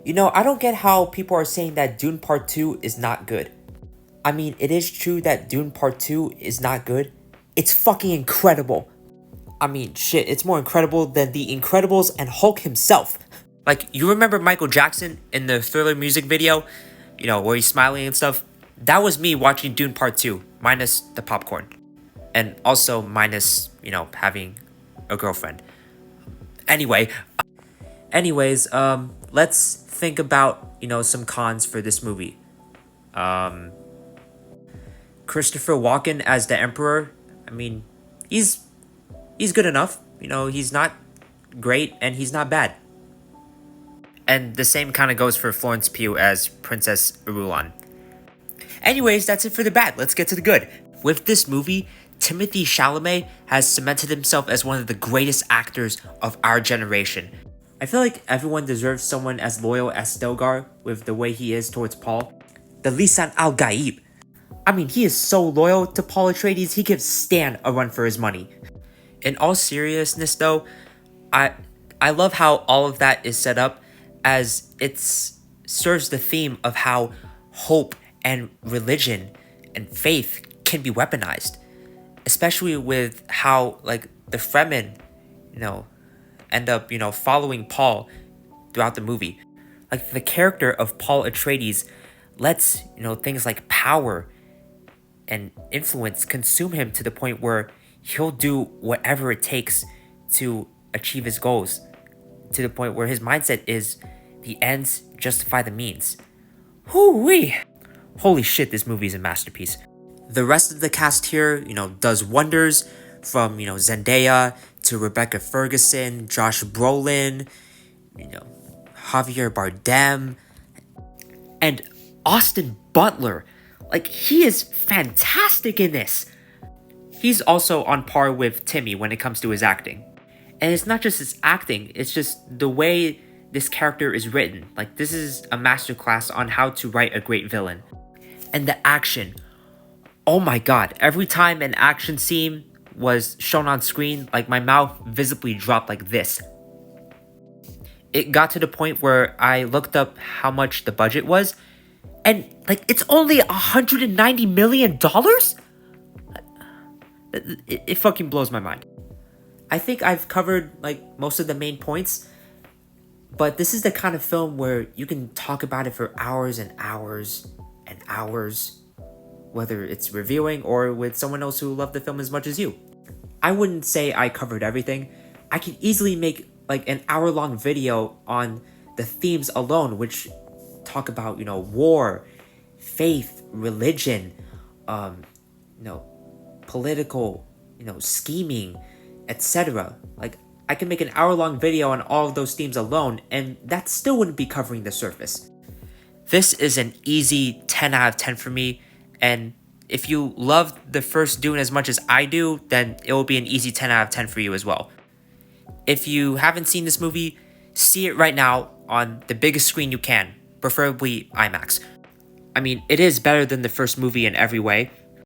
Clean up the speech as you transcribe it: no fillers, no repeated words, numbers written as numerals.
I don't get how people are saying that Dune Part 2 is not good. I mean, it is true that Dune Part 2 is not good. It's fucking incredible. I mean, shit, it's more incredible than The Incredibles and Hulk himself. Like, you remember Michael Jackson in the Thriller music video? Where he's smiling and stuff? That was me watching Dune Part 2, minus the popcorn. And also minus, having a girlfriend. Anyways, let's think about, some cons for this movie. Christopher Walken as the Emperor, I mean, he's good enough. He's not great and he's not bad. And the same kind of goes for Florence Pugh as Princess Irulan. Anyways, that's it for the bad. Let's get to the good. With this movie, Timothée Chalamet has cemented himself as one of the greatest actors of our generation. I feel like everyone deserves someone as loyal as Stilgar with the way he is towards Paul. The Lisan al-Gaib. I mean, he is so loyal to Paul Atreides, he gives Stan a run for his money. In all seriousness though, I love how all of that is set up, as it serves the theme of how hope and religion and faith can be weaponized. Especially with how, like, the Fremen, end up, following Paul throughout the movie. Like, the character of Paul Atreides lets, things like power and influence consume him to the point where he'll do whatever it takes to achieve his goals, to the point where his mindset is the ends justify the means. Hoo-wee! Holy shit, this movie is a masterpiece. The rest of the cast here, does wonders, from, Zendaya to Rebecca Ferguson, Josh Brolin, Javier Bardem, and Austin Butler. Like, he is fantastic in this. He's also on par with Timmy when it comes to his acting. And it's not just his acting, it's just the way this character is written. Like, this is a masterclass on how to write a great villain. And the action. Oh my god, every time an action scene was shown on screen, like, my mouth visibly dropped like this. It got to the point where I looked up how much the budget was, and, like, it's only $190 million? It fucking blows my mind. I think I've covered, like, most of the main points, but this is the kind of film where you can talk about it for hours and hours and hours, whether it's reviewing or with someone else who loved the film as much as you. I wouldn't say I covered everything. I could easily make, like, an hour-long video on the themes alone, which talk about, war, faith, religion, political, scheming, etc. Like, I can make an hour-long video on all of those themes alone, and that still wouldn't be covering the surface. This is an easy 10 out of 10 for me, and if you loved the first Dune as much as I do, then it will be an easy 10 out of 10 for you as well. If you haven't seen this movie, see it right now on the biggest screen you can, preferably IMAX. I mean, it is better than the first movie in every way,